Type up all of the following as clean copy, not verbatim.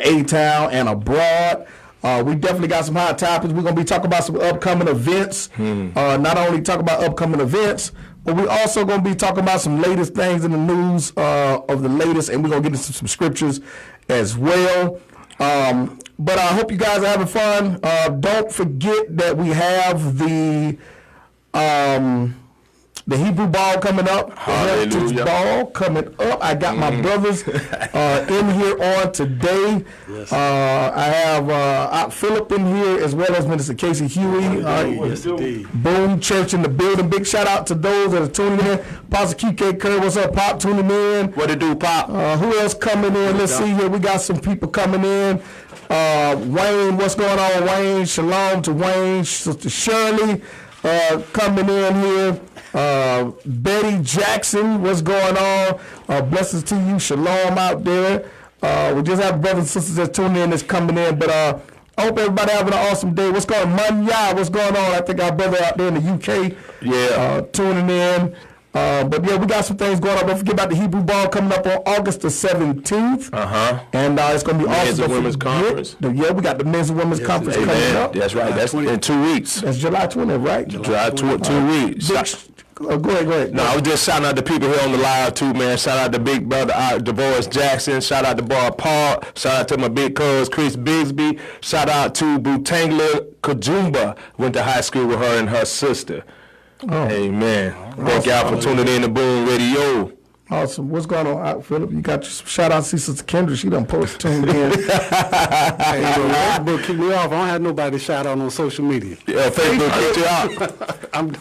A-Town and abroad. We definitely got some hot topics. We're going to be talking about some upcoming events. Not only talk about upcoming events, but we're also going to be talking about some latest things in the news of the latest, and we're going to get into some scriptures as well. But I hope you guys are having fun. Don't forget that we have the Hebrew ball coming up. Hallelujah. The Heritage ball coming up. I got my brothers in here on today. Yes. I have Philip in here as well as Minister Casey Huey. Yes, indeed. B.O.O.M Church in the building. Big shout out to those that are tuning in. Pastor QK Curry, what's up, Pop? Tuning in. What it do, Pop? Who else coming in? Let's see here. We got some people coming in. Wayne, what's going on, Wayne? Shalom to Wayne. Sister Shirley coming in here. Betty Jackson, what's going on? Blessings to you. Shalom out there. We just have brothers and sisters that's tuning in, that's coming in. But I hope everybody having an awesome day. What's going on? Manya, what's going on? I think our brother out there in the UK tuning in. But yeah, we got some things going on. Don't forget about the Hebrew Ball coming up on August the 17th. And it's going to be Men's awesome. and Women's Conference. Yeah, we got the Men's and Women's Conference coming up. That's right. That's in 2 weeks. That's July 20th, right? July 2 weeks. Go ahead. No, I was just shouting out the people here on the live too, man. Shout out to big brother DeVoris Jackson. Shout out to Bar Park. Shout out to my big cuz Chris Bigsby. Shout out to Butangla Kajumba. Went to high school with her and her sister. Amen. Thank y'all for tuning in to Boom Radio. Awesome. What's going on, Philip? You got your shout out to Sister Kendra. She done posted tuned in. Hey, Facebook kicked me off. I don't have nobody to shout out on social media. Yeah, Facebook kicked you out.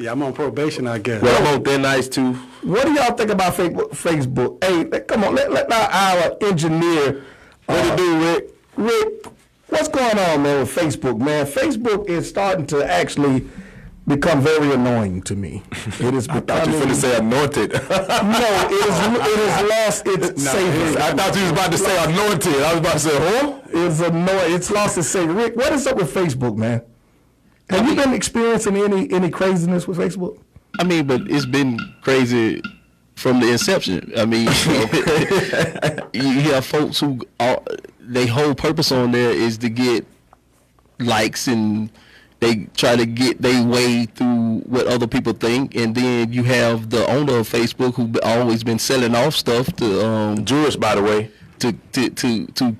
I'm on probation, I guess. Well, I'm on thin ice too. What do y'all think about Facebook? Hey, come on, let our engineer. What it do, Rick? Rick, what's going on, man, with Facebook, man? Facebook is starting to actually become very annoying to me. It is becoming. I thought you were going to say anointed. No, it has lost its savor. I thought you was about to say anointed. I was about to say, huh? It's annoying. It's lost its savor. Rick, what is up with Facebook, man? Have you been experiencing any craziness with Facebook? I mean, but it's been crazy from the inception. I mean, you have folks who their whole purpose on there is to get likes, and they try to get their way through what other people think. And then you have the owner of Facebook who always been selling off stuff to Jewish, by the way. To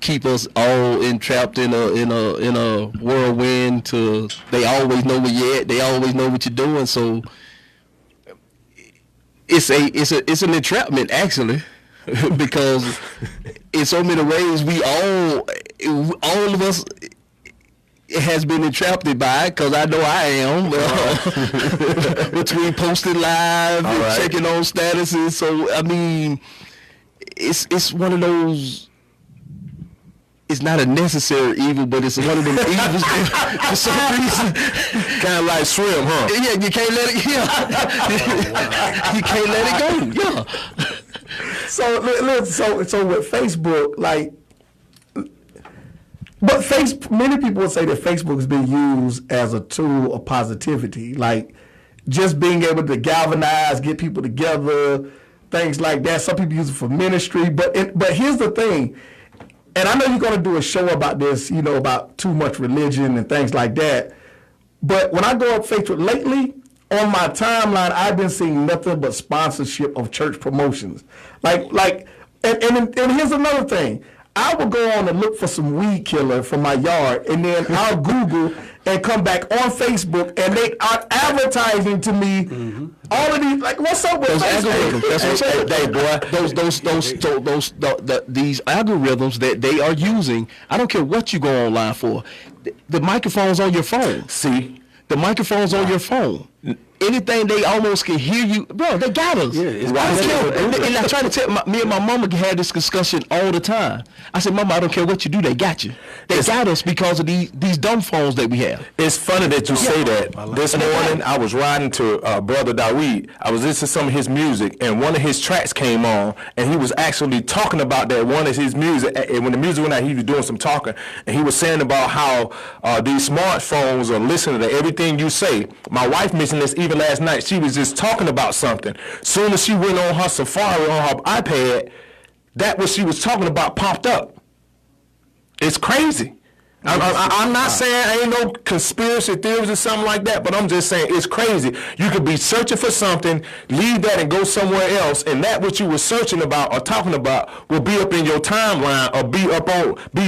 keep us all entrapped in a whirlwind. They always know where you're at. They always know what you're doing. So it's an entrapment actually, because in so many ways all of us has been entrapped by it, because I know I am. Between posting live and checking on statuses. So I mean, it's one of those. It's not a necessary evil, but it's one of them evils that, for some reason, kind of like shrimp, huh? Yeah, you can't let it. Yeah, you can't let it go. Yeah. So with Facebook, like, but many people would say that Facebook has been used as a tool of positivity, like just being able to galvanize, get people together, things like that. Some people use it for ministry, but here's the thing, and I know you're going to do a show about this, about too much religion and things like that. But when I go up Facebook lately, on my timeline, I've been seeing nothing but sponsorship of church promotions. And here's another thing. I will go on and look for some weed killer from my yard, and then I'll Google and come back on Facebook, and they are advertising to me all of these. Like, what's up with those Facebook? algorithms? That's what I'm saying, boy. These algorithms that they are using. I don't care what you go online for. The microphone's on your phone. See, the microphone's on your phone. Anything they almost can hear you, bro. They got us. Yeah, it's and I try to tell me and my mama had this discussion all the time. I said, Mama, I don't care what you do, they got you. They got us because of these dumb phones that we have. It's funny that you say that. This morning, I was riding to Brother Dawid. I was listening to some of his music, and one of his tracks came on, and he was actually talking about that one of his music. And when the music went out, he was doing some talking, and he was saying about how these smartphones are listening to everything you say. My wife mentioned this even last night. She was just talking about something. Soon as she went on her Safari on her iPad, that what she was talking about popped up. crazy. I'm not saying ain't no conspiracy theories or something like that, but I'm just saying it's crazy. You could be searching for something, leave that and go somewhere else, and that what you were searching about or talking about will be up in your timeline or be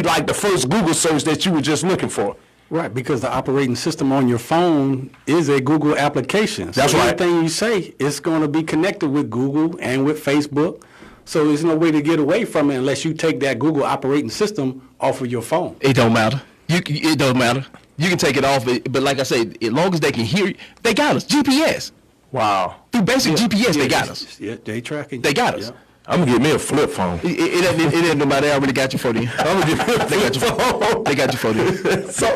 like the first Google search that you were just looking for. Right, because the operating system on your phone is a Google application. So That's right. Everything you say is going to be connected with Google and with Facebook. So there's no way to get away from it unless you take that Google operating system off of your phone. It don't matter. It don't matter. You can take it off, but like I say, as long as they can hear you, they got us. GPS. Wow. Through basic GPS, they got us. Yeah, they tracking. They got us. Yeah. I'm gonna get me a flip phone. It ain't nobody. I already got you for you. I'm gonna get me a flip phone. They got you for you. So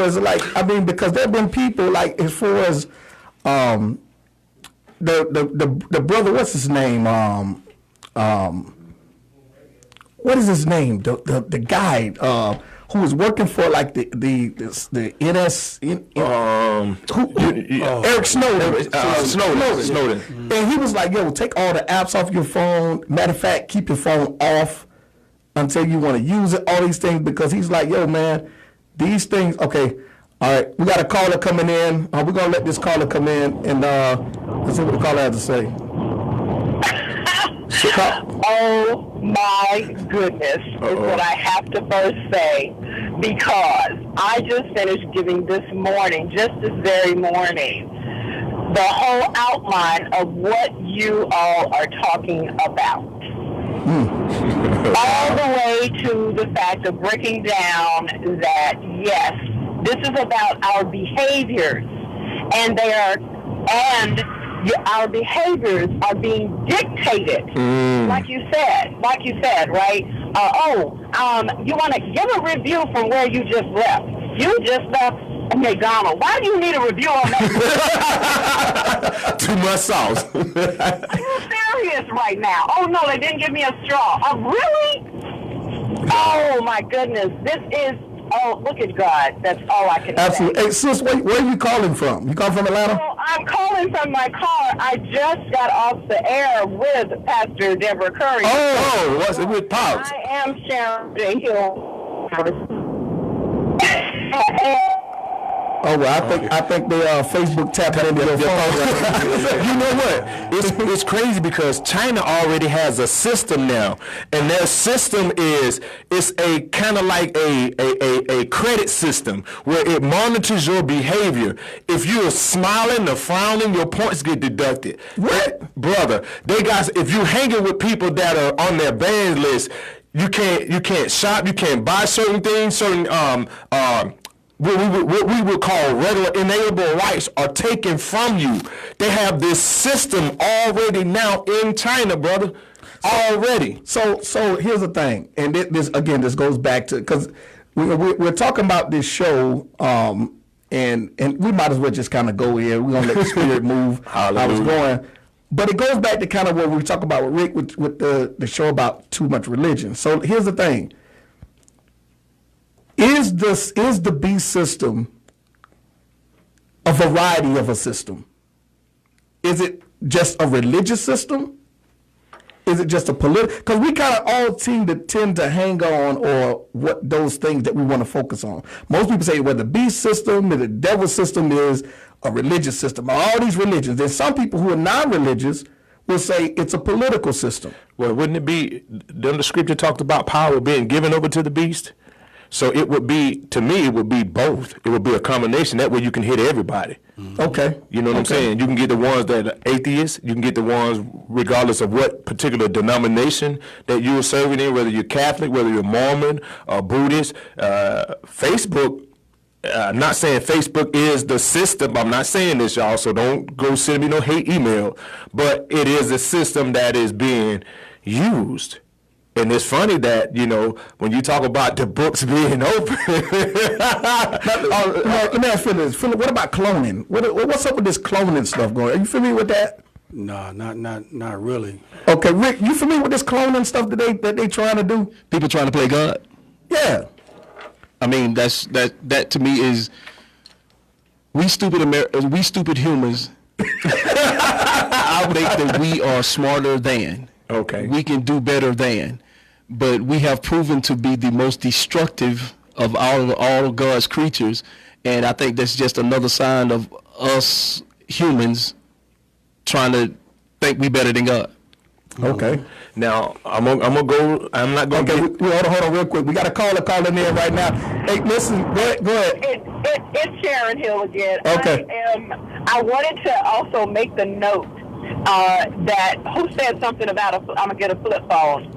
it's like, I mean, because there have been people like, as far as the brother, what's his name? What is his name? The guy who was working for like the NS Eric Snowden. Snowden. And he was like, yo, take all the apps off your phone. Matter of fact, keep your phone off until you want to use it, all these things, because he's like, yo, man, these things, okay, all right, we got a caller coming in. We're going to let this caller come in, and let's see what the caller has to say. Oh my goodness is what I have to first say, because I just finished giving this very morning, the whole outline of what you all are talking about. All the way to the fact of breaking down that, yes, this is about our behaviors, and our behaviors are being dictated, like you said, right? You want to give a review from where you just left. You just left McDonald's. Why do you need a review on that? Too much sauce. Are you serious right now? Oh, no, they didn't give me a straw. Really? Oh, my goodness. This is... Oh, look at God. That's all I can Absolutely. say. Hey, sis, where are you calling from? You calling from Atlanta? Well, I'm calling from my car. I just got off the air with Pastor Deborah Curry. Oh, what's it with Pops? I am Sharon J. Hill. Oh, well, I think they Facebook tapping into your phone. You know what? It's crazy because China already has a system now, and their system it's a kind of like a credit system where it monitors your behavior. If you're smiling or frowning, your points get deducted. What? Brother, if you're hanging with people that are on their banned list, you can't shop, you can't buy certain things, what we would call regular inalienable rights are taken from you. They have this system already now in China, brother. Already. So here's the thing, and this goes back to, because we're talking about this show, and we might as well just kind of go here. We're gonna let the spirit move. I was going, but it goes back to kind of what we talk about with Rick with the show about too much religion. So here's the thing. Is the beast system a variety of a system? Is it just a religious system? Is it just a political? Because we kind of all tend to hang on, or what those things that we want to focus on. Most people say, well, the beast system, the devil system is a religious system. All these religions. There's some people who are non-religious will say it's a political system. Well, wouldn't it be? The scripture talked about power being given over to the beast. So it would be, to me, it would be both. It would be a combination. That way you can hit everybody. Okay. You know what I'm saying? You can get the ones that are atheists. You can get the ones regardless of what particular denomination that you're serving in, whether you're Catholic, whether you're Mormon or Buddhist. Facebook, I'm not saying Facebook is the system. I'm not saying this, y'all, so don't go send me no hate email. But it is a system that is being used. And it's funny that, when you talk about the books being open. Let me ask Philip. Philip, what about cloning? What's up with this cloning stuff going on? Are you familiar with that? No, not really. Okay, Rick, you familiar with this cloning stuff that they trying to do? People trying to play God. Yeah. I mean, that to me is we stupid humans. I think that we are smarter than. Okay. We can do better than. But we have proven to be the most destructive of all of God's creatures, and I think that's just another sign of us humans trying to think we better than God. Okay. Now I'm gonna go. I'm not gonna. Okay, hold on real quick. We got a caller calling in right now. Hey, listen, go ahead. It's Sharon Hill again. Okay. I wanted to also make the note that who said something about I'm gonna get a flip phone.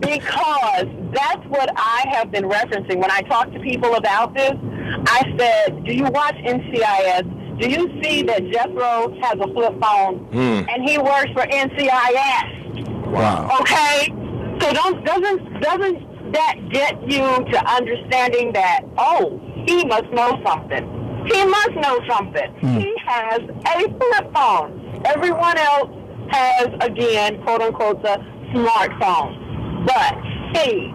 Because that's what I have been referencing when I talk to people about this. I said, do you watch NCIS? Do you see that Jethro has a flip phone and he works for NCIS? Wow. Okay? So doesn't that get you to understanding that, oh, he must know something. He must know something. He has a flip phone. Everyone else has, again, quote unquote, a smartphone. But he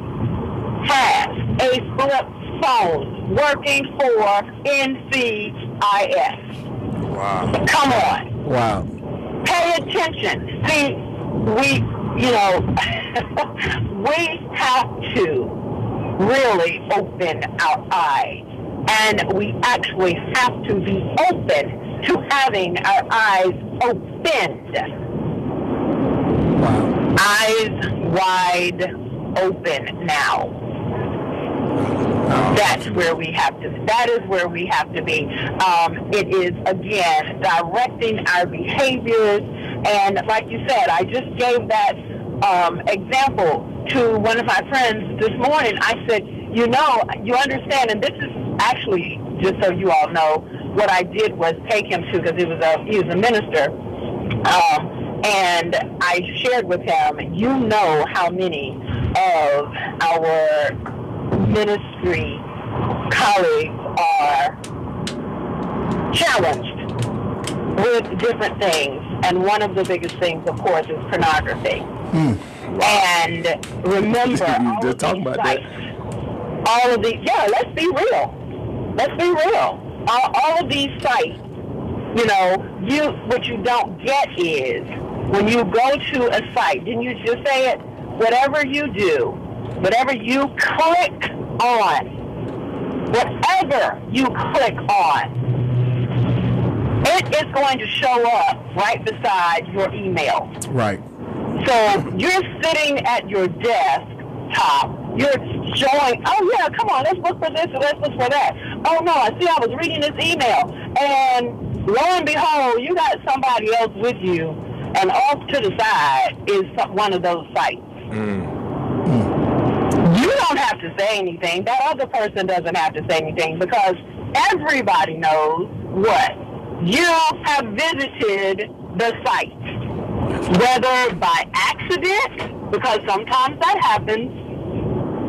has a flip phone working for NCIS. Wow. Come on. Wow. Pay attention. See, we have to really open our eyes. And we actually have to be open to having our eyes opened. Wow. Eyes wide open now. That is where we have to be. It is, again, directing our behaviors. And like you said, I just gave that example to one of my friends this morning. I said, you understand, and this is actually, just so you all know, what I did was take him to, because he was a minister, and I shared with him, how many of our ministry colleagues are challenged with different things, and one of the biggest things, of course, is pornography. And remember, all of these, let's be real. All of these sites, what you don't get is, when you go to a site, didn't you just say it? Whatever you do, whatever you click on, it is going to show up right beside your email. Right. So you're sitting at your desktop, you're showing, oh yeah, come on, let's look for this and let's look for that. Oh no, I was reading this email, and lo and behold, you got somebody else with you, and off to the side is one of those sites. You don't have to say anything. That other person doesn't have to say anything, because everybody knows what? You have visited the site, whether by accident, because sometimes that happens,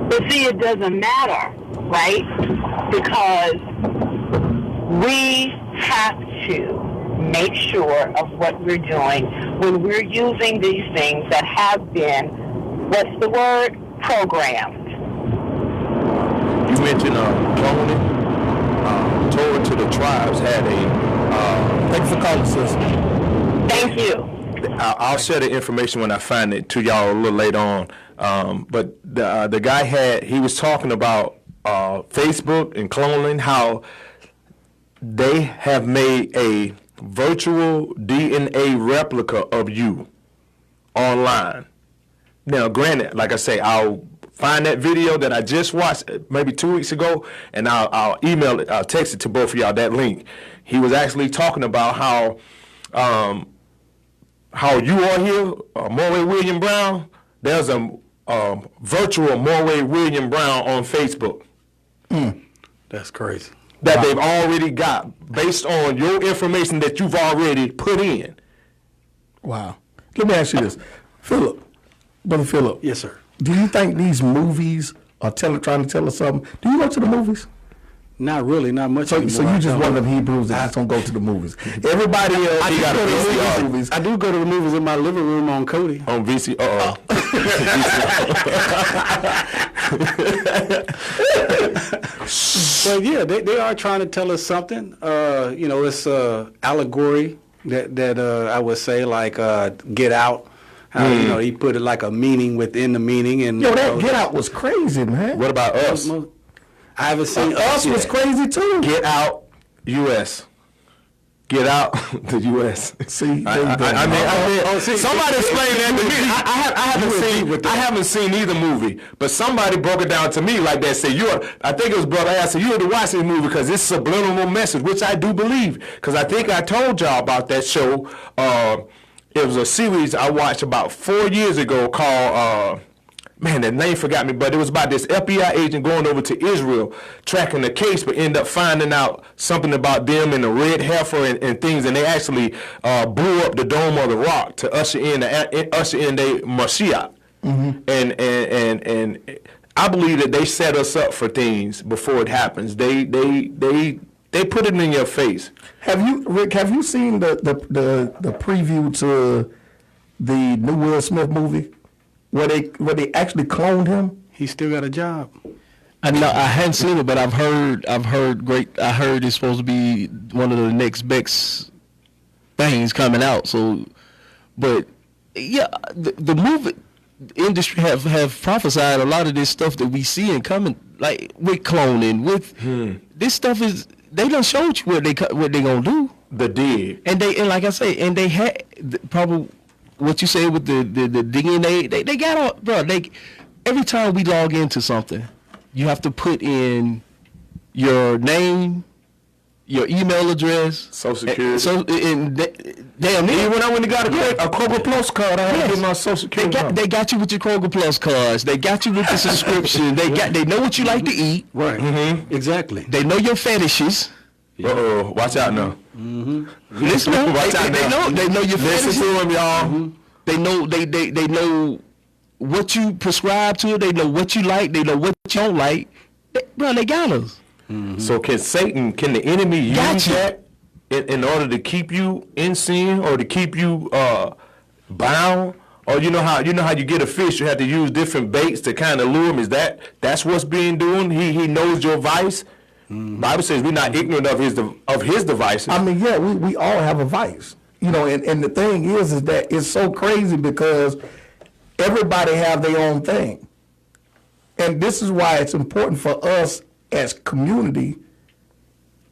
but see, it doesn't matter, right? Because we have to make sure of what we're doing when we're using these things that have been, what's the word? Programmed. You mentioned cloning. Torah to the Tribes had a. Thanks for calling, sister. Thank you. I'll share the information when I find it to y'all a little later on. But the guy he was talking about Facebook and cloning, how they have made a virtual DNA replica of you online. Now, granted, like I say, I'll find that video that I just watched maybe 2 weeks ago, and I'll email it, I'll text it to both of y'all, that link. He was actually talking about how you are here, Morway William Brown. There's a virtual Morway William Brown on Facebook. That's crazy. That they've already got based on your information that you've already put in. Wow. Let me ask you this. Brother Philip. Yes, sir. Do you think these movies are trying to tell us something? Do you go to the movies? Not really, not much anymore. So you just one of them Hebrews that just don't go to the movies. Everybody else, I do go to the movies in my living room on Cody. On VC. But yeah, they are trying to tell us something. It's allegory that I would say, like Get Out. How he put it like a meaning within the meaning, and Yo, that Get Out was crazy, man. What about Us? I haven't seen Us was yet. crazy too. Get Out, U.S. Get Out, the U.S. See, I mean, somebody explain that to me. I haven't seen either movie, but somebody broke it down to me like that. Say I think it was Brother I said you had to watch this movie because it's a subliminal message, which I do believe. Because I think I told y'all about that show. It was a series I watched about 4 years ago called. Man, that name forgot me, but it was about this FBI agent going over to Israel, tracking the case, but end up finding out something about them and the red heifer and things, and they actually blew up the Dome of the Rock to usher in the Mashiach. Mm-hmm. And I believe that they set us up for things before it happens. They put it in your face. Have you, Rick? Have you seen the preview to the new Will Smith movie? Where they actually cloned him? He still got a job. I hadn't seen it, but I've heard it's supposed to be one of the next best things coming out. So, but yeah, the movie industry have prophesied a lot of this stuff that we see and coming, like with cloning, with this stuff is they done showed you what they gonna do. The dig. And like I say, and they had probably. What you say with the DNA, they got all, bro. Every time we log into something, you have to put in your name, your email address, Social Security. Damn, even when I went and got a Kroger Plus card, I had to get my Social Security. They got you with your Kroger Plus cards. They got you with the subscription. They know what you like to eat. Right. Mm-hmm. Exactly. They know your fetishes. Uh-oh, watch out now. Mm-hmm. Listen, they know your fetishes. Listen to them, y'all. Mm-hmm. They know what you prescribe to. They know what you like. They know what you don't like. They got us. Mm-hmm. So can the enemy use that in order to keep you in sin or to keep you bound? Or you know how you get a fish, you have to use different baits to kind of lure him. That's what's being doing? He knows your vice. Mm-hmm. Bible says we're not ignorant of his devices. I mean, yeah, we all have a vice, and the thing is that it's so crazy because everybody have their own thing, and this is why it's important for us as community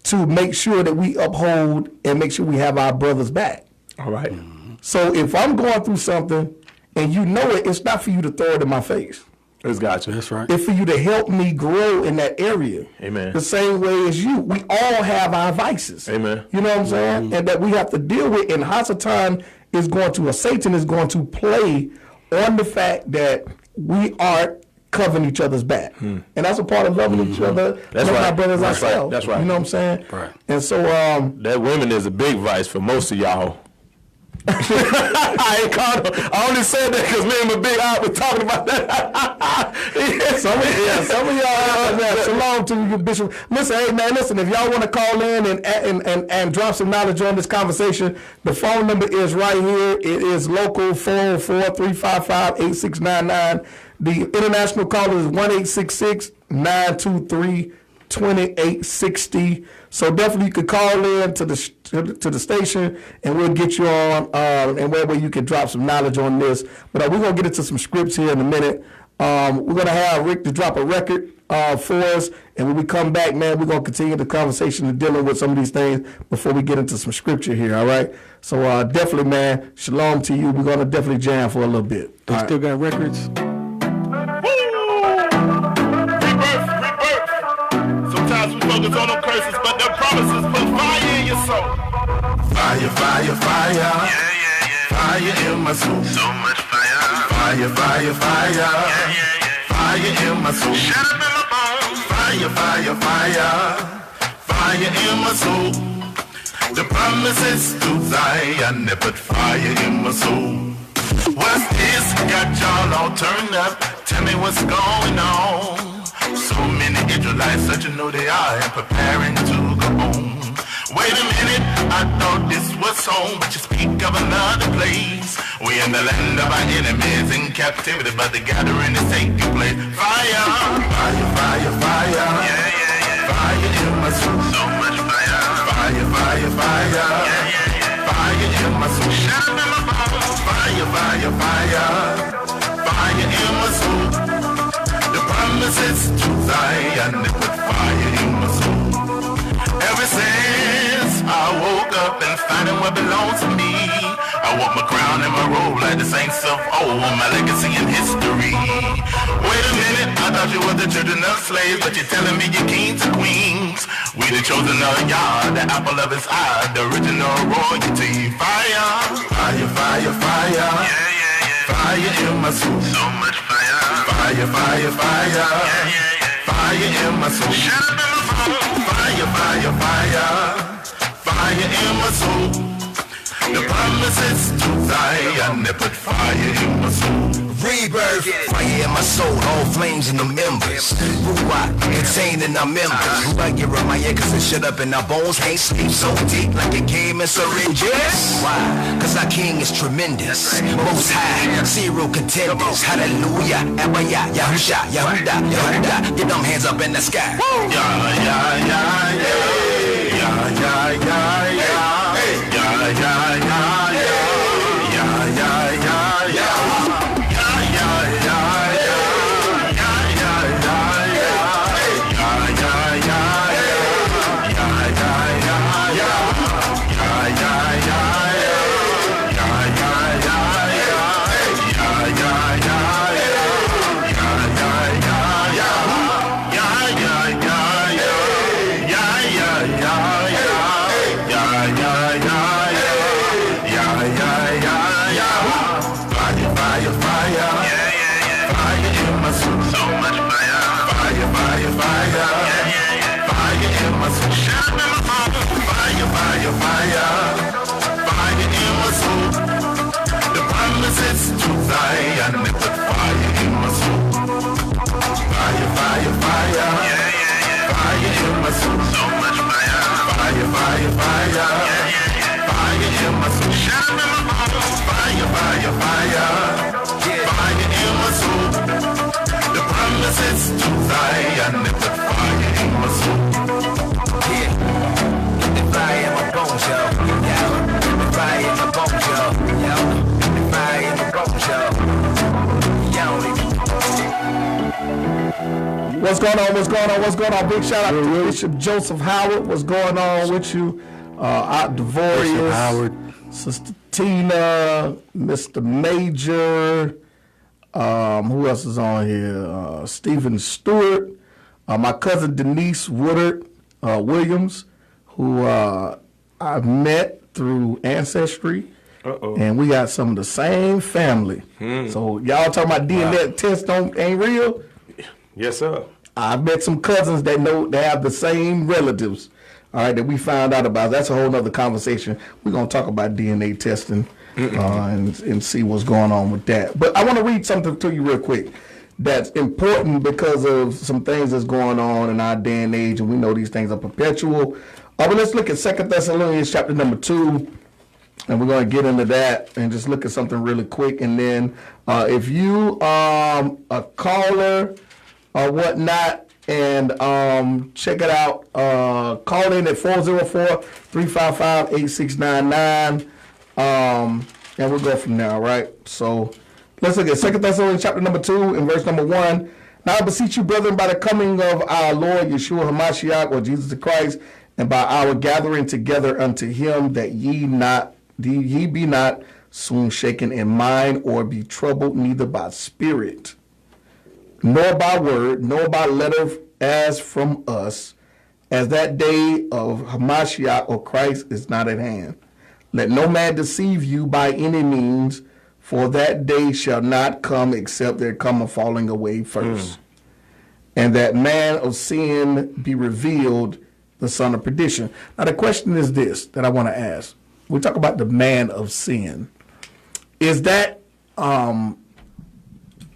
to make sure that we uphold and make sure we have our brothers back. All right. Mm-hmm. So if I'm going through something and you know it's not for you to throw it in my face. It's got you. That's right. It's for you to help me grow in that area. Amen. The same way as you. We all have our vices. Amen. You know what I'm saying? Mm-hmm. And that we have to deal with. And Hasatan Satan is going to play on the fact that we are covering each other's back. And that's a part of loving each other. That's right. Our brothers That's ourselves. right. That's right. You know what I'm saying? Right. And so that women is a big vice for most of y'all. I ain't called him. I only said that because me and my big eye was talking about that. Some of y'all, shalom to you, Bishop. Listen, hey man, if y'all want to call in and drop some knowledge on this conversation, the phone number is right here. It is local 404-355-8699. The international caller is 1-866-923-2860. So definitely you could call in to the station and we'll get you on and where you can drop some knowledge on this. But we're going to get into some scripts here in a minute. We're going to have Rick to drop a record for us. And when we come back, man, we're going to continue the conversation and dealing with some of these things before we get into some scripture here, all right? So definitely, man, shalom to you. We're going to definitely jam for a little bit. They still got records? Sometimes we focus on them curses, but their promises put fire in your soul. Fire, fire, fire. Yeah. Fire in my soul. So much fire. Fire, fire, fire. Yeah. Fire in my soul. Shut up in my bones. Fire, fire, fire. Fire in my soul. The promises to Zion, they put fire in my soul. What's this? Got y'all all turned up. Tell me what's going on. So many Israelites such know they are and preparing to go home. Wait a minute, I thought this was home, but you speak of another place. We in the land of our enemies in captivity, but the gathering is taking place. Fire, fire, fire, fire. Yeah. Fire in my soul. So much fire. Fire, fire, fire. Yeah. Fire in my soul. Shut up in my bones. Fire, fire, fire. Fire in my soul. The promises to Zion, they put fire in my soul. Ever since I woke up and finding what belongs to me, I want my crown and my robe like the saints of old, my legacy and history. Wait a minute, I thought you were the children of slaves, but you're telling me you're kings and queens. We the chosen of Yah, the apple of his eye, the original royalty. Fire, fire, fire, fire. Yeah, yeah, yeah. Fire in my soul. So much fire. Fire, fire, fire. Yeah, yeah, yeah. Fire in my soul. Shut up in my phone. Fire, fire, fire. Fire in my soul. The promises to Zion, they put fire in my soul. Rebirth, fire in my soul, all flames in the members. Ruach, contained in our members. Ruach, you remind you, cause it shut up in our bones. Can't sleep so deep like it came in syringes. Why? Cause our king is tremendous. Most high, zero contenders. Hallelujah, Abaya, Yahusha, Yahuda, Yahuda. Get them hands up in the sky. Yeah, yeah, yeah, yeah. Yeah, yeah, yeah, yeah. Yeah, yeah, yeah, yeah. Yeah, yeah, yeah, yeah. What's going on? What's going on? What's going on? Big shout out to Bishop Joseph Howard. What's going on with you? Out Devorius, Howard, Sister Tina, Mr. Major. Who else is on here? Stephen Stewart. My cousin Denise Woodard Williams, who I've met through Ancestry. And we got some of the same family. So y'all talking about DNA test ain't real? Yes, sir. I've met some cousins that know they have the same relatives, all right, that we found out about. That's a whole nother conversation. We're going to talk about DNA testing and see what's going on with that. But I want to read something to you real quick that's important because of some things that's going on in our day and age, and we know these things are perpetual. But let's look at 2 Thessalonians chapter number 2, and we're going to get into that and just look at something really quick. And then if you a caller or whatnot, and check it out. Call in at 404-355-8699, and we'll go from there, all right? So let's look at 2 Thessalonians chapter number 2 and verse number 1. Now I beseech you, brethren, by the coming of our Lord Yeshua HaMashiach, or Jesus the Christ, and by our gathering together unto him, that ye be not soon shaken in mind, or be troubled, neither by spirit, nor by word, nor by letter as from us, as that day of Hamashiach or Christ is not at hand. Let no man deceive you by any means, for that day shall not come except there come a falling away first. And that man of sin be revealed, the son of perdition. Now the question is this that I want to ask. We talk about the man of sin. Is that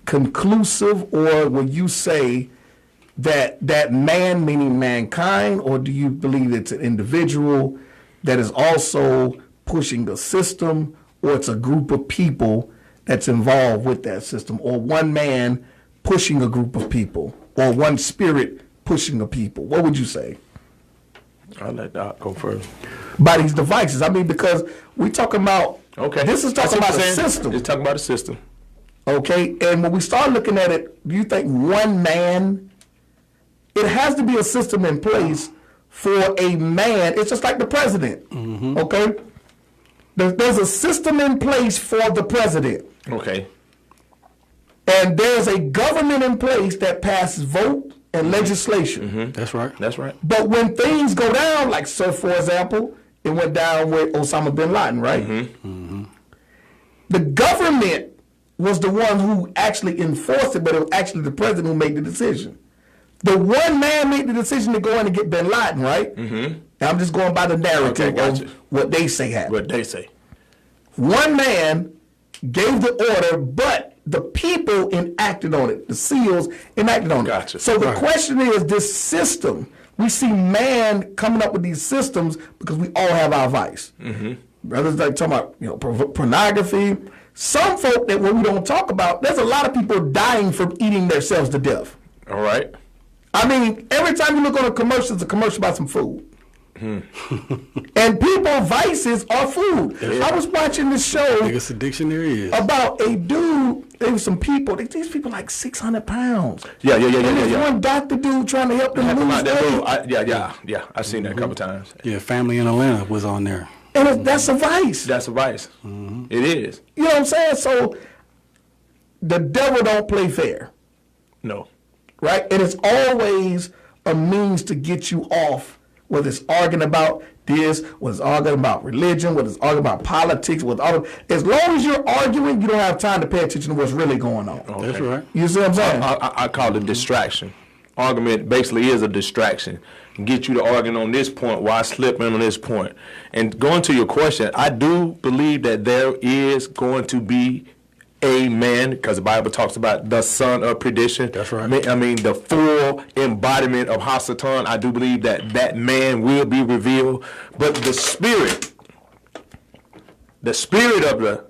conclusive, or will you say that man, meaning mankind, or do you believe it's an individual that is also pushing a system, or it's a group of people that's involved with that system, or one man pushing a group of people, or one spirit pushing a people? What would you say? I'll let Doc go first. By these devices. I mean, because we talking about Okay. This is talking about a system. It's talking about a system. Okay, and when we start looking at it, do you think one man? It has to be a system in place for a man. It's just like the president. Okay, there's a system in place for the president. Okay. And there's a government in place that passes vote and legislation. That's right. That's right. But when things go down, like so, for example, it went down with Osama bin Laden, right? The government was the one who actually enforced it, but it was actually the president who made the decision. The one man made the decision to go in and get bin Laden, right? And I'm just going by the narrative of what they say happened. What they say. One man gave the order, but the people enacted on it. The SEALs enacted on it. Gotcha. So the question is, this system, we see man coming up with these systems because we all have our vice. Brothers like talking about pornography. Some folk that when we don't talk about, there's a lot of people dying from eating themselves to death. All right. I mean, every time you look on a commercial, it's a commercial about some food. And people's vices are food. I was watching this show It's a dictionary about a dude. There was some people. These people like 600 pounds. Yeah. And there's one doctor dude trying to help them lose weight. Yeah. I've seen that a couple times. Yeah, Family in Atlanta was on there. And that's a vice. That's a vice. It is. You know what I'm saying? So the devil don't play fair, No. right? And it's always a means to get you off, whether it's arguing about this, whether it's arguing about religion, whether it's arguing about politics, as long as you're arguing, you don't have time to pay attention to what's really going on. Okay. That's right. You see what I'm saying? I call it distraction. Argument basically is a distraction. Get you to arguing on this point while slipping on this point. And going to your question, I do believe that there is going to be a man, because the Bible talks about the son of perdition. That's right. I mean, the full embodiment of Hasatan. I do believe that that man will be revealed. But the spirit of the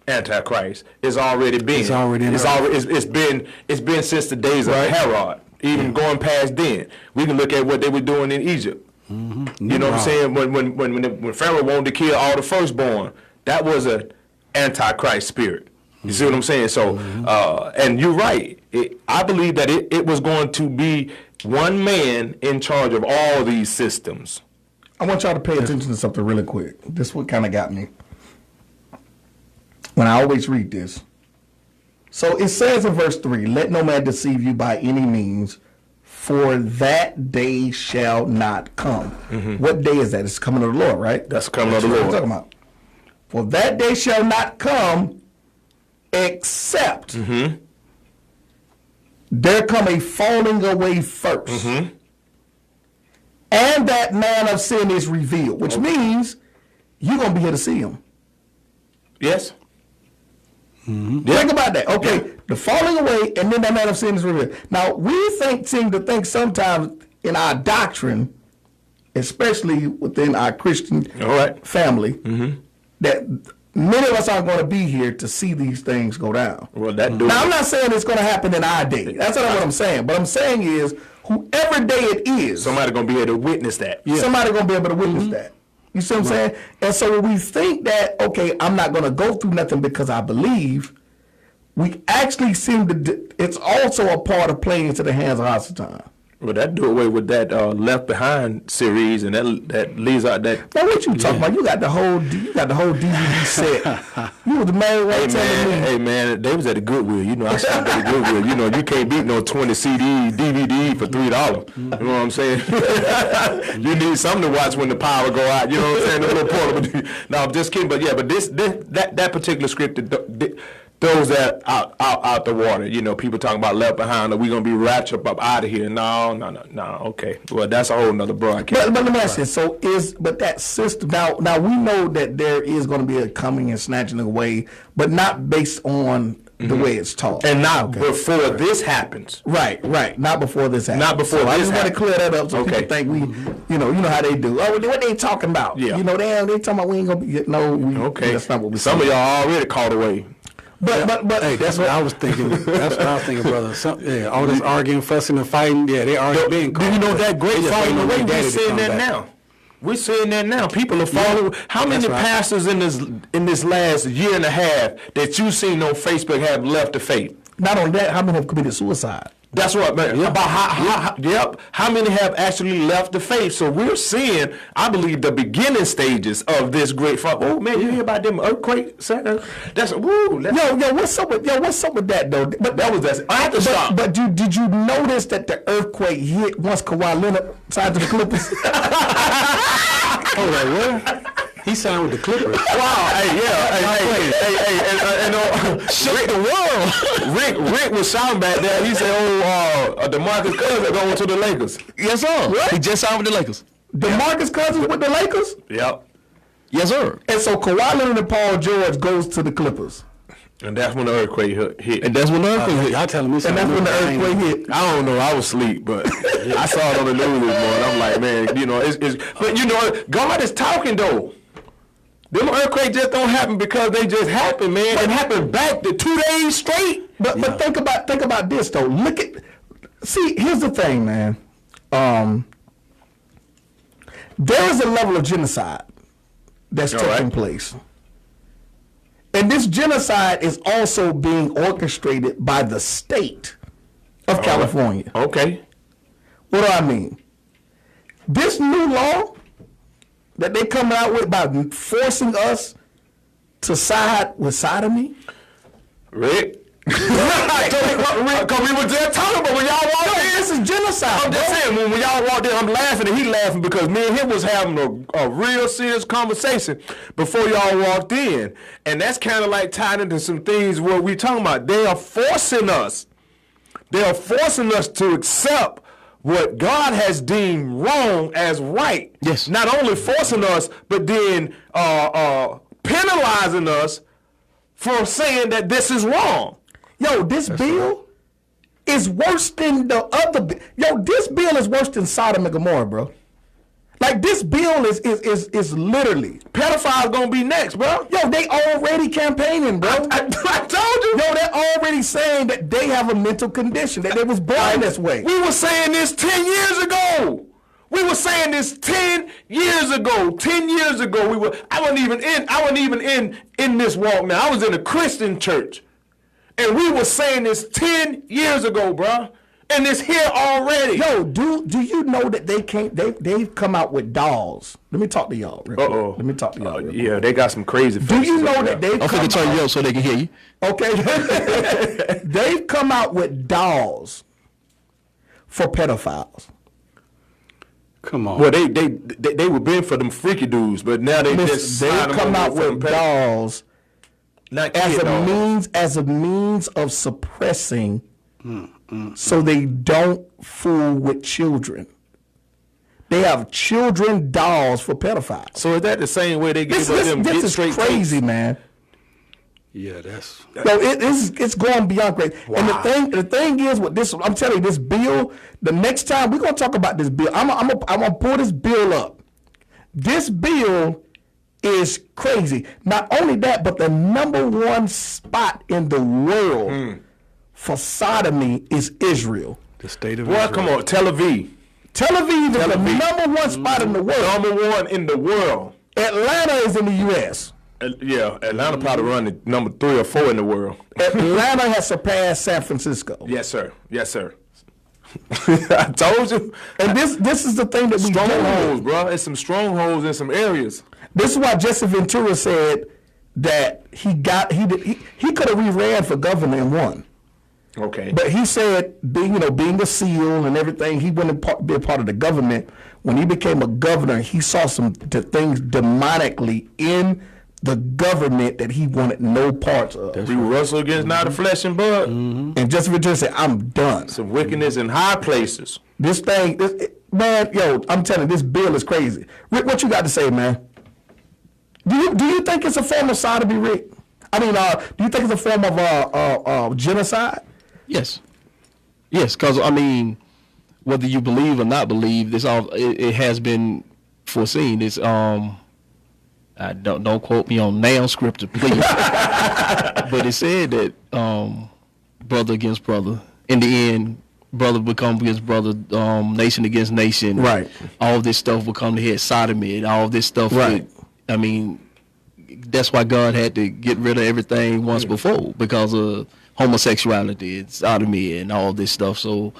Antichrist is already been. It's already in It's been since the days of Herod. Even going past then, we can look at what they were doing in Egypt. You know what I'm saying? When Pharaoh wanted to kill all the firstborn, that was an Antichrist spirit. You see what I'm saying? So, and you're right. I believe that it was going to be one man in charge of all these systems. I want y'all to pay attention to something really quick. This is what kind of got me. When I always read this. So it says in verse 3, let no man deceive you by any means, for that day shall not come. What day is that? It's coming of the Lord, right? That's the coming of the Lord. What I'm talking about. For that day shall not come, except there come a falling away first. And that man of sin is revealed, which means you're going to be here to see him. Yes. Think about that. Okay, the falling away, and then that man of sin is revealed. Now, we seem to think sometimes in our doctrine, especially within our Christian family, that many of us aren't going to be here to see these things go down. Well, that now, I'm not saying it's going to happen in our day. That's not what I'm saying. But I'm saying is, whoever day it is, somebody going to be able to witness that. Somebody going to be able to witness that. You see what I'm saying? And so when we think that, okay, I'm not going to go through nothing because I believe, we actually seem to, it's also a part of playing into the hands of Hasatan. Well, that do away with that Left Behind series, and that leaves out that. Now, what you talking about? You got the whole DVD set. You was the main one telling me. Hey man, they was at the Goodwill. You know, I stopped at the Goodwill. You know, you can't beat no 20 CD DVD for $3. You know what I'm saying? You need something to watch when the power go out. You know what I'm saying? The little portable. No, I'm just kidding. But yeah, but that particular script throws that out the water. You know, people talking about Left Behind, or we gonna be raptured up out of here. No. Okay, well that's a whole nother broadcast. But let me ask you. So that system now we know that there is going to be a coming and snatching away, but not based on the way it's taught, and not before this happens. Right. Not before this happens. Not before. So I just want to clear that up so people think we, you know how they do. Oh, what they talking about? Yeah. You know, they talking about we ain't gonna be. No, that's not what we. Some of y'all already caught away. But hey, that's what I was thinking. That's what I was thinking, brother. All this arguing, fussing, and fighting. Yeah, they already been caught. Do you know that great falling away? We're seeing that now. We're seeing that now. People are following. How many pastors in this last year and a half that you seen on Facebook have left the faith? Not only that, how many have committed suicide? That's what, man. Yeah. About how many have actually left the faith? So we're seeing, I believe, the beginning stages of this great. Oh man, you hear about them earthquakes? That's woo. Yo, what's up with that though? But That was that. I had to stop. But did you notice that the earthquake hit once Kawhi Leonard signed to the Clippers? Hold on, what? He signed with the Clippers. Wow, shake the world. Rick was shouting back there. He said, DeMarcus Cousins going to the Lakers. Yes, sir. What? He just signed with the Lakers. DeMarcus Cousins with the Lakers? Yep. Yes, sir. And so Kawhi Leonard and Paul George goes to the Clippers. And that's when the earthquake hit. And that's when the earthquake hit. Y'all telling me And something. that's when the earthquake hit. I don't know. I was asleep, but I saw it on the news this morning. I'm like, man, but God is talking though. Them earthquakes just don't happen because they just happen, man. It happened back to 2 days straight. But think about this though. Here's the thing, man. There is a level of genocide that's taking place. And this genocide is also being orchestrated by the state of California. Okay. What do I mean? This new law that they coming out with by forcing us to side with sodomy. Rick? Because we were just talking about when y'all walked in. This is genocide. I'm just saying, when y'all walked in, I'm laughing and he laughing because me and him was having a real serious conversation before y'all walked in. And that's kind of like tied into some things where we talking about. They are forcing us. They are forcing us to accept what God has deemed wrong as right. Yes. Not only forcing us, but then penalizing us for saying that this is wrong. Yo, this bill is worse than the other. This bill is worse than Sodom and Gomorrah, bro. Like, this bill is literally. Pedophiles gonna be next, bro. Yo, they already campaigning, bro. I told you. Yo, they're already saying that they have a mental condition, that they was born this way. We were saying this 10 years ago. We were saying this 10 years ago. 10 years ago, I wasn't even in this walk, man. I was in a Christian church. And we were saying this 10 years ago, bro. And it's here already. Yo, do you know that they've come out with dolls? Let me talk to y'all real quick. Let me talk to y'all real quick. Yeah, they got some crazy Do you know that they've I'm come finna turn out, you up so they can hear you. Okay. They've come out with dolls for pedophiles. Come on. Well, they were been for them freaky dudes, but now they just they've come out with dolls as a means of suppressing so they don't fool with children. They have children dolls for pedophiles. So is that the same way they give them this get is straight crazy, man. Yeah, that's. No, it's going beyond crazy. Wow. And the thing is with this, I'm telling you, this bill. The next time we're gonna talk about this bill, I'm gonna pull this bill up. This bill is crazy. Not only that, but the #1 spot in the world for sodomy is Israel. The state of Well, Israel. come on, Tel Aviv. Tel Aviv is the #1 spot in the world. #1 in the world. Atlanta is in the U.S. Yeah, Atlanta probably run the number 3 or 4 in the world. Atlanta has surpassed San Francisco. Yes, sir. Yes, sir. I told you. And this is the thing that we Strongholds, bro. It's some strongholds in some areas. This is why Jesse Ventura said that he could have re-ran for governor and won. Okay. But he said, being a SEAL and everything, he wouldn't be a part of the government. When he became a governor, he saw some things demonically in the government that he wanted no parts of. We wrestle against not the flesh and blood. And Jesse Ventura said, I'm done. Some wickedness in high places. Man, I'm telling you, this bill is crazy. Rick, what you got to say, man? Do you think it's a form of sodomy, Rick? I mean, do you think it's a form of genocide? Yes. Yes, because, I mean, whether you believe or not believe, it has been foreseen. It's, don't quote me on now scripture, please. But it said that brother against brother, in the end, brother would come against brother, nation against nation. Right. All this stuff would come to head, sodomy, and all this stuff. Right. I mean, that's why God had to get rid of everything once before, because of homosexuality and sodomy and all this stuff. So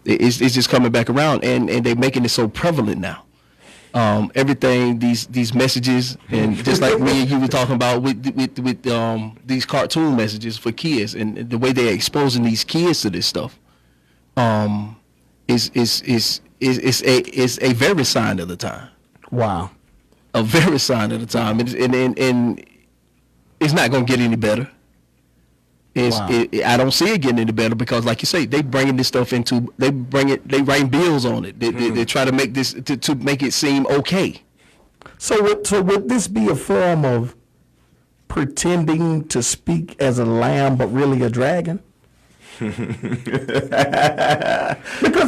it's just coming back around, and they're making it so prevalent now. Everything, these messages, and just like me and you were talking about with these cartoon messages for kids, and the way they're exposing these kids to this stuff, is a very sign of the time. Wow. A very sign of the time, and it's not going to get any better. Wow. I don't see it getting any better, because, like you say, they bringing this stuff into. They write bills on it. They try to make this to make it seem okay. So would this be a form of pretending to speak as a lamb but really a dragon? Because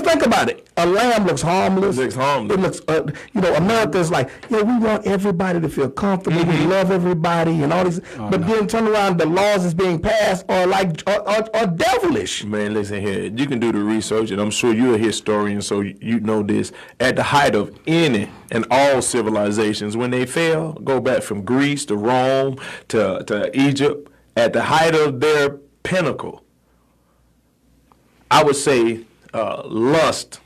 think about it, a lamb looks harmless. It looks, America's like, we want everybody to feel comfortable. We love everybody and all these. Then turn around, the laws that's being passed are are devilish. Man, listen here. You can do the research, and I'm sure you're a historian, so you know this. At the height of any and all civilizations, when they fell, go back from Greece to Rome to Egypt, at the height of their pinnacle, I would say lust,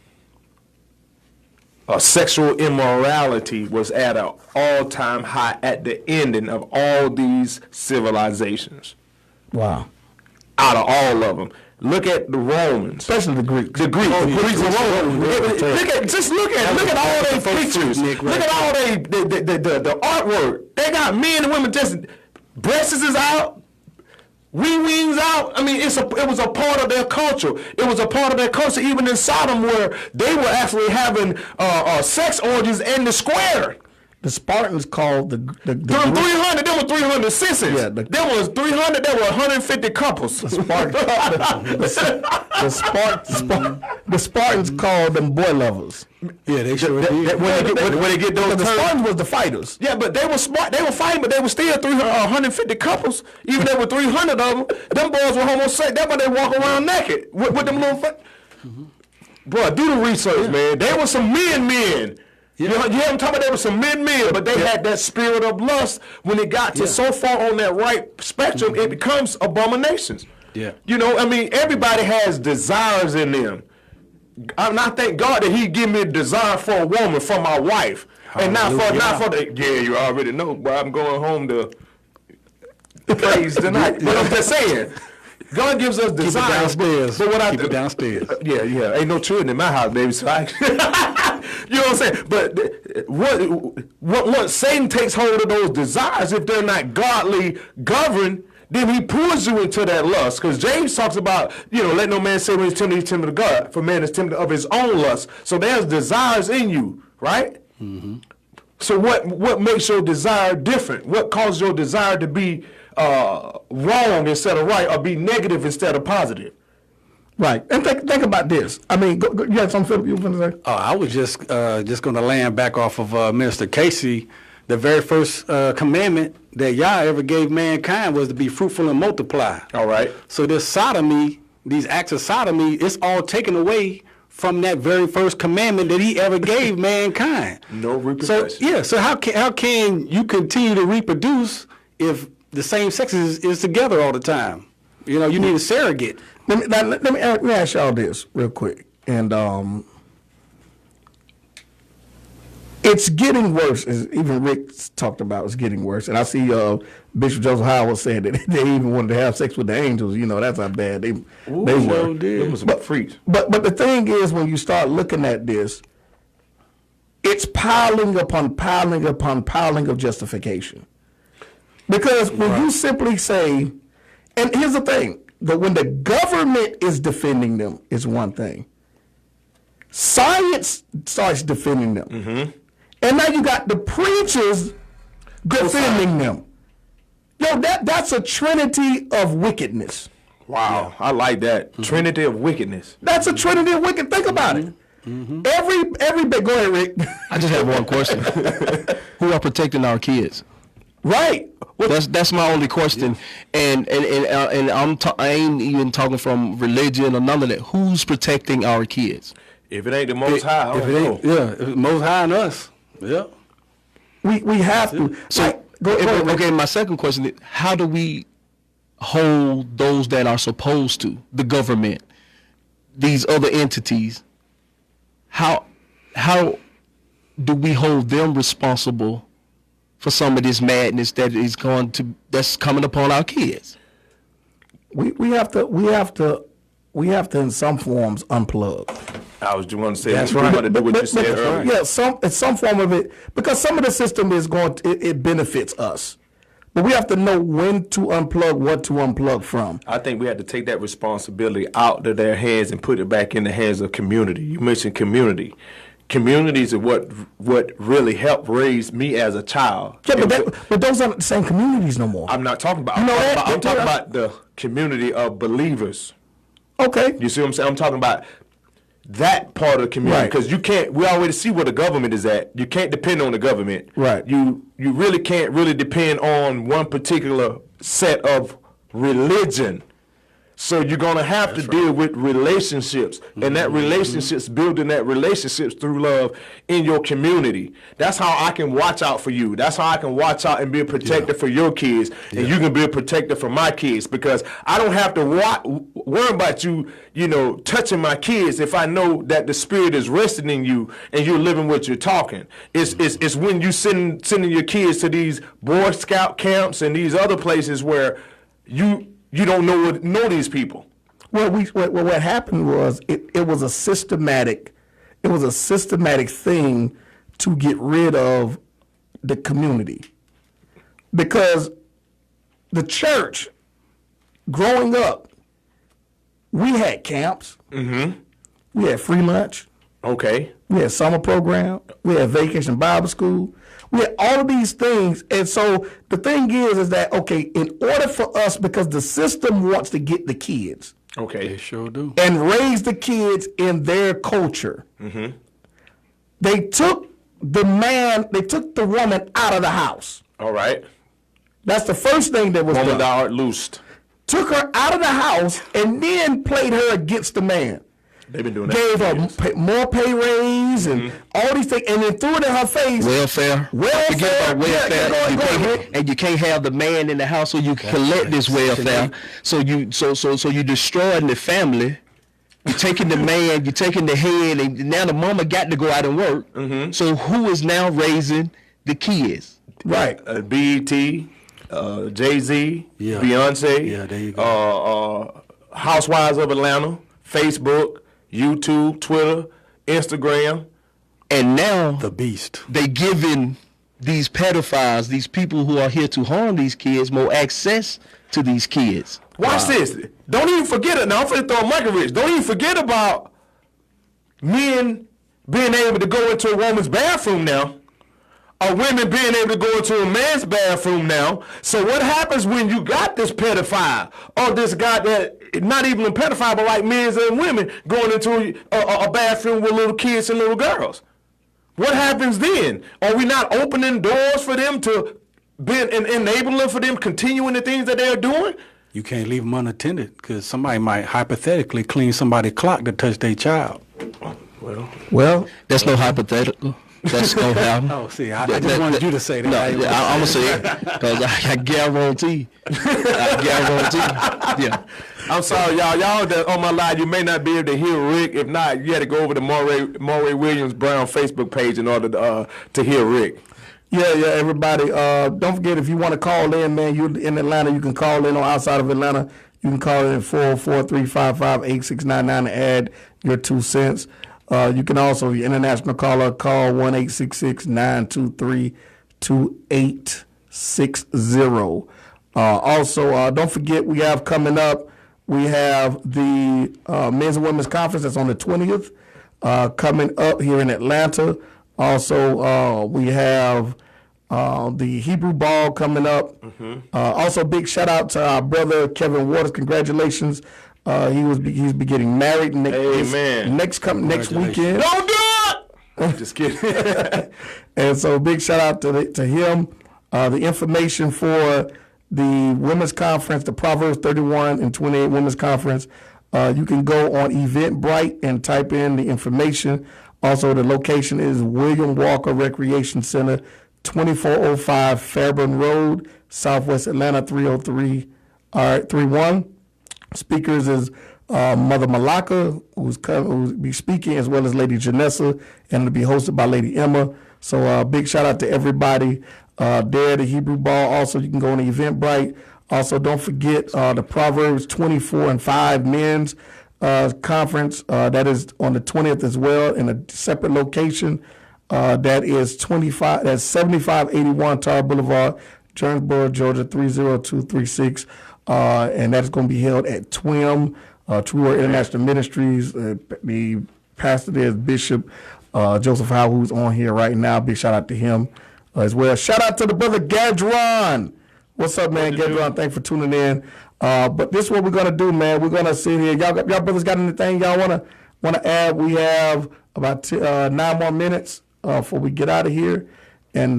sexual immorality was at an all-time high at the ending of all these civilizations. Wow. Out of all of them. Look at the Romans. Especially the Greeks. The Greeks and Romans. Look at all their pictures. Look at all the artwork. They got men and women just breasts is out. Wings out. I mean, it was a part of their culture. It was a part of their culture, even in Sodom, where they were actually having sex orgies in the square. The Spartans called the 300. There were 300 sisters. Yeah, there was 300. There were 150 couples. The Spartans called them boy lovers. Yeah, they sure did. When they get those the Spartans was the fighters. Yeah, but they were smart. They were fighting, but they were still 150 couples. Even there were 300 of them. Them boys were homosexual. That's why they walk around naked with them little. Bro, do the research, man. They were some men. You hear them talking about there were some men, but they had that spirit of lust. When it got to so far on that right spectrum, it becomes abominations. Yeah. Everybody has desires in them. And I thank God that He give me a desire for a woman, for my wife. And not for the, you already know, but I'm going home to praise tonight. But I'm just saying, God gives us desires. Keep it downstairs. Yeah. Ain't no children in my house, baby. So you know what I'm saying? But once Satan takes hold of those desires, if they're not godly governed, then he pulls you into that lust. Because James talks about, let no man say when he's tempted to God, for man is tempted of his own lust. So there's desires in you, right? Mm-hmm. So what makes your desire different? What causes your desire to be wrong instead of right, or be negative instead of positive? Right. And think about this. I mean, you had something, Philip, you were going to say? I was just going to land back off of Minister Casey. The very first commandment that Yah ever gave mankind was to be fruitful and multiply. All right. So this sodomy, these acts of sodomy, it's all taken away from that very first commandment that He ever gave mankind. No reproduction. So how can you continue to reproduce if the same sex is together all the time? You need a surrogate. Let me ask y'all this real quick. And it's getting worse, as even Rick talked about. It's getting worse. And I see Bishop Joseph Howard saying that they even wanted to have sex with the angels. That's how bad they were. It was about freaks. But the thing is, when you start looking at this, it's piling upon piling upon piling of justification. Because when you simply say, and here's the thing, that when the government is defending them is one thing. Science starts defending them. Mm-hmm. And now you got the preachers defending them. That's a trinity of wickedness. Wow, I like that. Mm-hmm. Trinity of wickedness. That's a trinity of wickedness. Think about it. Mm-hmm. Every bit. Go ahead, Rick. I just have one question. Who are protecting our kids? Right. That's my only question, and I ain't even talking from religion or none of that. Who's protecting our kids? If it ain't the Most High, if it ain't, if it's Most High and us, yeah. We have to. So okay, my second question is, how do we hold those that are supposed to, the government, these other entities? How do we hold them responsible for some of this madness that's coming upon our kids? We have to in some forms unplug. I was just going to say that's right. right. To do what you said earlier. Yeah, some form of it, because some of the system is it benefits us, but we have to know when to unplug, what to unplug from. I think we have to take that responsibility out of their hands and put it back in the hands of community. You mentioned community. Communities are what really helped raise me as a child. Yeah, but those aren't the same communities no more. I'm not talking about. I'm talking about the community of believers. Okay. You see what I'm saying? I'm talking about that part of the community, because you can't. We already see where the government is at. You can't depend on the government. Right. You really can't depend on one particular set of religion. So you're gonna have to deal with relationships, and that relationships, building that relationships through love in your community. That's how I can watch out for you. That's how I can watch out and be a protector for your kids, and you can be a protector for my kids, because I don't have to worry about you, touching my kids if I know that the Spirit is resting in you and you're living what you're talking. It's when you sending your kids to these Boy Scout camps and these other places where you don't know these people. Well, what happened was it was a systematic thing to get rid of the community, because the church, growing up, we had camps, we had free lunch, okay, we had summer program, we had vacation Bible school. We had all of these things, and so the thing is that, okay, in order for us, because the system wants to get the kids, okay, they sure do, and raise the kids in their culture, they took the woman out of the house. All right. That's the first thing that was Woman done. thou art loosed. Took her out of the house and then played her against the man. They've been doing that. Gave her more pay raise and all these things, and then threw it in her face. Welfare. Forget about welfare. Yeah, and you can't have the man in the house so you can collect this welfare. So you destroying the family. You're taking the man. You're taking the head, and now the mama got to go out and work. So who is now raising the kids? Right. BET, Jay-Z, Beyonce. Yeah, there you go. Housewives of Atlanta, Facebook, YouTube, Twitter, Instagram. And now the beast. They giving these pedophiles, these people who are here to harm these kids, more access to these kids. Watch this. Don't even forget it. Now I'm finna throw a Michael Rich. Don't even forget about men being able to go into a woman's bathroom now, or women being able to go into a man's bathroom now. So what happens when you got this pedophile, or this guy that, not even a pedophile, but like men and women going into a bathroom with little kids and little girls? What happens then? Are we not opening doors for them to be and enabling for them continuing the things that they're doing? You can't leave them unattended, because somebody might hypothetically clean somebody's clock to touch their child. Well, that's no hypothetical. That's gonna happen. Oh, see, I just wanted you to say that. No, I'm gonna say it because I guarantee. Yeah. I'm sorry, y'all that on my line, you may not be able to hear Rick. If not, you had to go over to Moray Williams Brown Facebook page in order to hear Rick. Yeah, everybody. Don't forget, if you want to call in, man, you in Atlanta, you can call in, or outside of Atlanta, you can call in 404-355-8699 and add your 2 cents. You can also, if you're an international caller, call 1-866-923-2860. Also, don't forget, we have coming up, we have the Men's and Women's Conference that's on the 20th coming up here in Atlanta. Also, we have the Hebrew Ball coming up. Also, big shout out to our brother Kevin Waters. Congratulations. He's be getting married next weekend. Don't do it! Just kidding. And so big shout out to him. The information for the women's conference, the Proverbs 31 and 28 women's conference, you can go on Eventbrite and type in the information. Also, the location is William Walker Recreation Center, 2405 Fairburn Road, Southwest Atlanta 30331. Speakers is Mother Malaka, who's be speaking, as well as Lady Janessa, and it'll be hosted by Lady Emma. So big shout out to everybody there. The Hebrew Ball. Also, you can go on the Eventbrite. Also, don't forget the Proverbs 24 and 5 men's conference. That is on the 20th as well in a separate location. That is 25. That's 7581 Tar Boulevard, Jonesboro, Georgia 30236, and that's going to be held at TWIM, True Word International Ministries. The pastor there is Bishop Joseph Howe, who's on here right now. Big shout out to him as well. Shout out to the brother Gadron. What's up, man? Gadron, thanks for tuning in. But this is what we're gonna do, man. We're gonna sit here. Y'all brothers got anything y'all wanna add? We have about 9 more minutes before we get out of here, and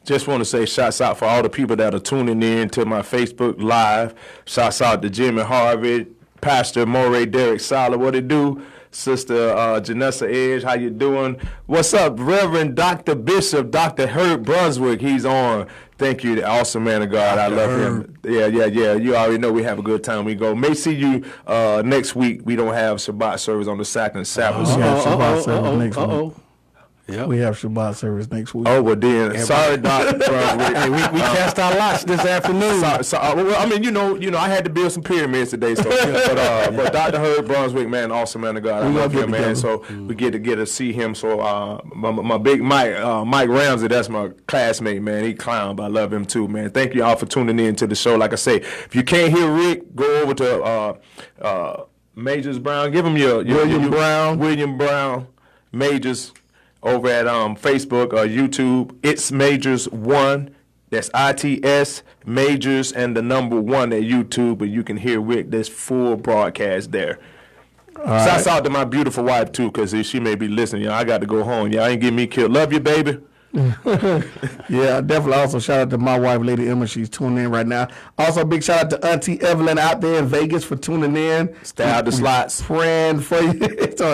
just want to say shouts out for all the people that are tuning in to my Facebook Live. Shouts out to Jimmy Harvey, Pastor Moray, Derek Sala. What it do? Sister Janessa Edge, how you doing? What's up, Reverend Dr. Bishop, Dr. Herb Brunswick? He's on. Thank you, the awesome man of God. I love him. Yeah. You already know we have a good time. We go. May see you next week. We don't have Shabbat service on the second Sabbath. We have Shabbat service next week. Yeah, we have Shabbat service next week. Oh, well then, sorry, Dr. Brunswick. Hey, we cast our lots this afternoon. Well, I mean, you know, I had to build some pyramids today. So, but Dr. Herb Brunswick, man, awesome man of God. I love him, man. So we get to see him. So my big Mike Ramsey, that's my classmate, man. He clown, but I love him too, man. Thank you all for tuning in to the show. Like I say, if you can't hear Rick, go over to Majors Brown. Give him your William Brown Majors. Over at Facebook or YouTube, it's Majors 1. That's ITS Majors and the number 1 at YouTube, and you can hear Rick this full broadcast there. Shouts out to my beautiful wife too, because she may be listening. I got to go home. Y'all ain't getting me killed. Love you, baby. Yeah, definitely. Also, shout out to my wife, Lady Emma. She's tuning in right now. Also, big shout out to Auntie Evelyn out there in Vegas for tuning in. Stay out the slots. Praying for you.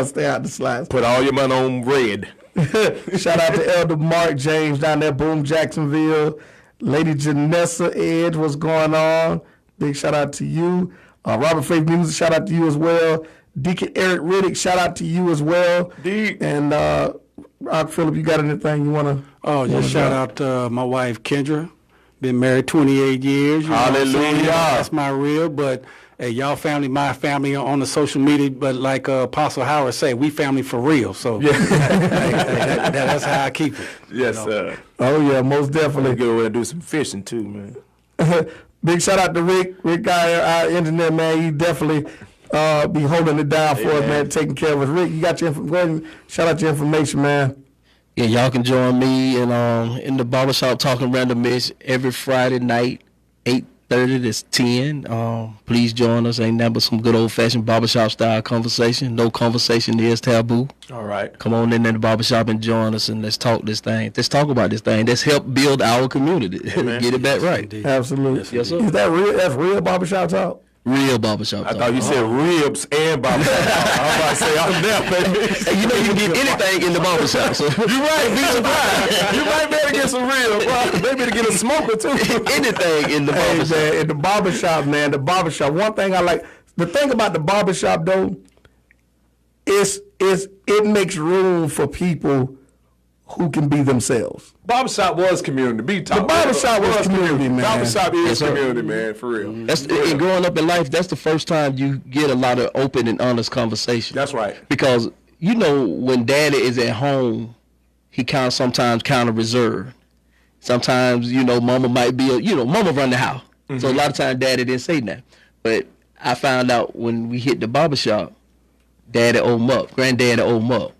Stay out the slots. Put all your money on red. Shout out to Elder Mark James down there, Boom, Jacksonville. Lady Janessa Edge, what's going on? Big shout out to you. Robert Faith Music, shout out to you as well. Deacon Eric Riddick, shout out to you as well. And Rock Phillip, you got anything you want to? Oh, just shout out to my wife Kendra. Been married 28 years. Hallelujah. That's my real, but hey, y'all family, my family on the social media, but like Apostle Howard say, we family for real. So that's how I keep it. Yes, sir. Oh, yeah, most definitely. Go over and do some fishing, too, man. Big shout out to Rick. Rick Guy, our engineer, man. He definitely be holding it down for us, man, taking care of us. Rick, you got your go ahead and shout out your information, man. Yeah, y'all can join me in the barbershop talking randomness every Friday night, 8:30 to 10. Please join us. Ain't nothing but some good old-fashioned barbershop style conversation. No conversation is taboo. All right. Come on in the barbershop and join us, and let's talk this thing. Let's talk about this thing. Let's help build our community. Get it back right. Indeed. Absolutely. Yes, sir. Is that real? That's real barbershop talk? Real barbershop I talk. thought you said ribs and barbershop. I was about to say, I'm there, baby. Hey, you know you can get anything in the barbershop. So. You right, be surprised. You might better get some ribs. Maybe to get a smoker, too. Anything in the barbershop. Hey, man, in the barbershop, man, the barbershop. One thing I like, the thing about the barbershop, though, is it makes room for people who can be themselves. Barbershop was community. The barbershop was community, man. Barbershop is community, man, for real. And growing up in life, that's the first time you get a lot of open and honest conversation. That's right. Because, you know, when daddy is at home, he sometimes kind of reserved. Sometimes, you know, mama might be, mama run the house. Mm-hmm. So a lot of times daddy didn't say nothing. But I found out when we hit the barbershop, daddy owned him up, granddaddy owned him up.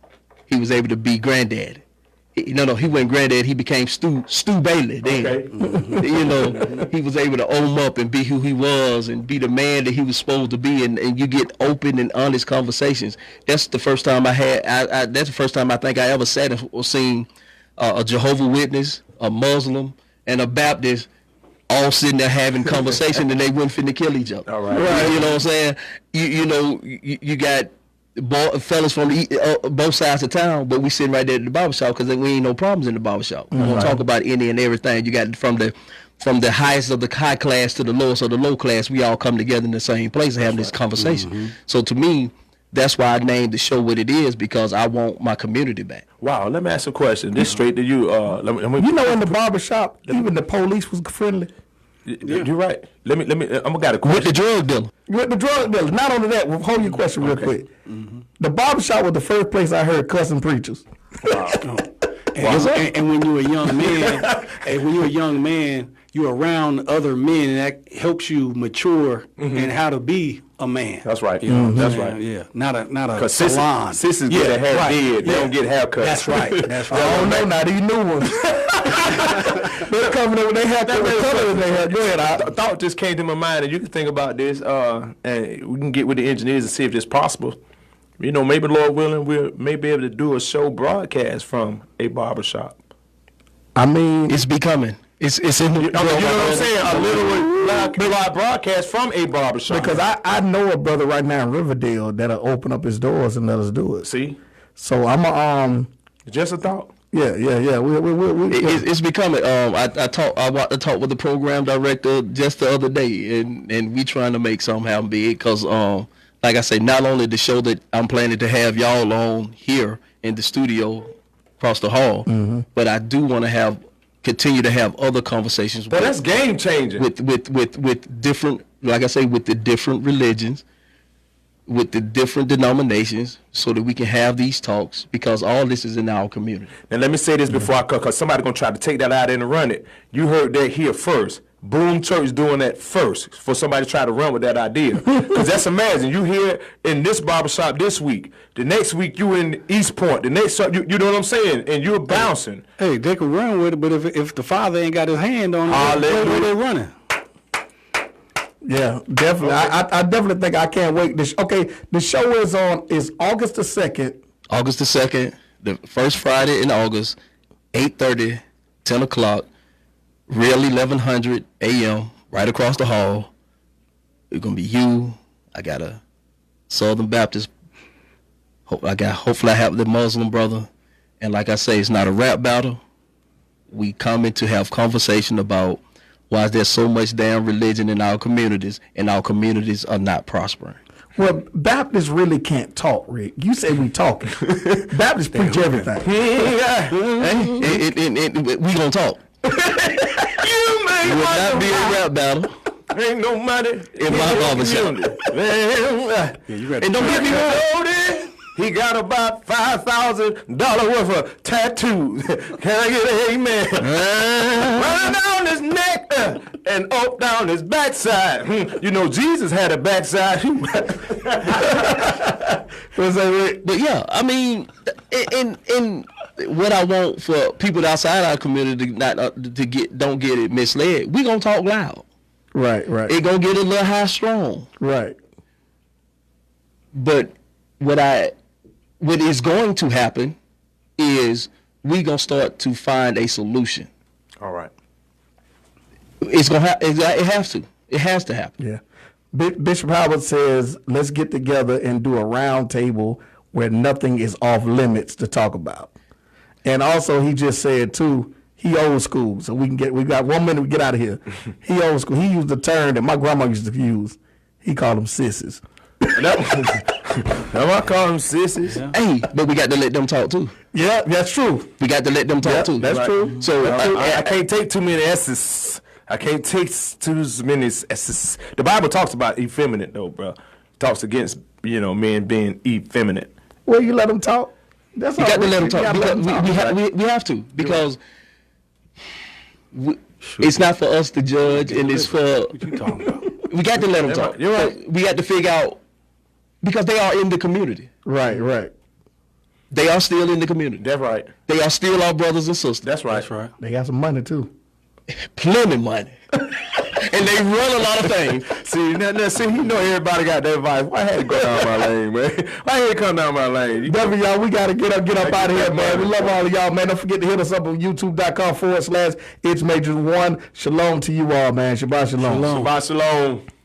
He was able to be granddaddy. No, he wasn't granddad. He became Stu Bailey. Then, okay. He was able to own up and be who he was and be the man that he was supposed to be. And you get open and honest conversations. That's the first time I had. That's the first time I think I ever sat and seen a Jehovah's Witness, a Muslim, and a Baptist all sitting there having conversation, and they wouldn't finna kill each other. All right. You know what I'm saying? You got fellas from both sides of town, but we sitting right there at the barbershop because we ain't no problems in the barbershop. We don't talk about any and everything. You got from the highest of the high class to the lowest of the low class, we all come together in the same place and having this conversation. So to me, that's why I named the show what it is, because I want my community back. Wow, let me ask a question. This straight to you. You know, in the barbershop, even the police was friendly. You're right. Let me. I'm got a question. With the drug dealer. With the drug dealer. Not only that, hold your question real quick. The barbershop was the first place I heard cussing preachers. Wow. And when you're a young man, you're around other men, and that helps you mature in how to be a man. That's right. You know That's what I'm right. saying? Yeah, not a Because salon. sisters get their hair did. They don't get haircuts. That's right. That's right. I don't know now, these new ones. They're coming in with their haircut, with color in their hair. Go ahead. A thought just came to my mind, and you can think about this, and we can get with the engineers and see if it's possible. You know, maybe, Lord willing, we may be able to do a show broadcast from a barbershop. I mean, It's becoming. It's in the. You know what I'm saying? A little live broadcast from a barbershop. because I know a brother right now in Riverdale that'll open up his doors and let us do it. See? So I'm Just a thought. yeah. It's becoming. I talked with the program director just the other day, and we trying to make something happen big because, like I say, not only the show that I'm planning to have y'all on here in the studio across the hall, but I do want to continue to have other conversations. But that's game changing. With different, like I say, with the different religions, with the different denominations, so that we can have these talks, because all this is in our community. Now let me say this before I cut, because somebody's going to try to take that out and run it. You heard that here first. B.O.O.M Church doing that first for somebody to try to run with that idea. Because that's amazing. You here in this barbershop this week. The next week you in East Point. The next, you know what I'm saying? And you're bouncing. Hey, they can run with it, but if the father ain't got his hand on it, where they running? Yeah, definitely. I definitely think I can't wait. The show is August the 2nd. August the 2nd, the first Friday in August, 8:30, 10 o'clock, real 1100 a.m., right across the hall. It's going to be you. I got a Southern Baptist. Hopefully I have the Muslim brother. And like I say, it's not a rap battle. We come in to have conversation about why is there so much damn religion in our communities, and our communities are not prospering. Well, Baptists really can't talk, Rick. You say we talking. Baptists preach everything. We gonna talk. It will not be a rap battle. Ain't no money in my barbershop. And don't get me wrong. He got about $5,000 worth of tattoos. Can I get an amen? Running down his neck and up down his backside. You know, Jesus had a backside. But yeah, I mean, in what I want for people outside our community don't get it misled. We gonna talk loud. Right. It gonna get a little high strong. Right. But what is going to happen is we gonna start to find a solution. All right. It's gonna it has to. It has to happen. Yeah. Bishop Howard says, let's get together and do a round table where nothing is off limits to talk about. And also, he just said too, he old school, so we got 1 minute to get out of here. He old school. He used the term that my grandma used to use. He called them sissies. Now I call them sissies. Yeah. Hey, but we got to let them talk too. Yeah, that's true. We got to let them talk too. That's true. So I can't take too many S's. I can't take too many S's. The Bible talks about effeminate though, bro. Talks against men being effeminate. Well, you let them talk. That's you all. Got to let them talk. Because we have to, because it's not for us to judge, and it's for. What you talking about? We got to let them talk. You're right. We got to figure out, because they are in the community. Right. They are still in the community. That's right. They are still our brothers and sisters. That's right. That's right. They got some money too. Plenty money. and they run a lot of things. See, you know everybody got that advice. Why I had to go down my lane, man? Why I had to come down my lane? Definitely, y'all, we got to get up out of here, man. We love all of y'all, man. Don't forget to hit us up on youtube.com/itsmajor1. Shalom to you all, man. Shabbat shalom. Shabbat shalom.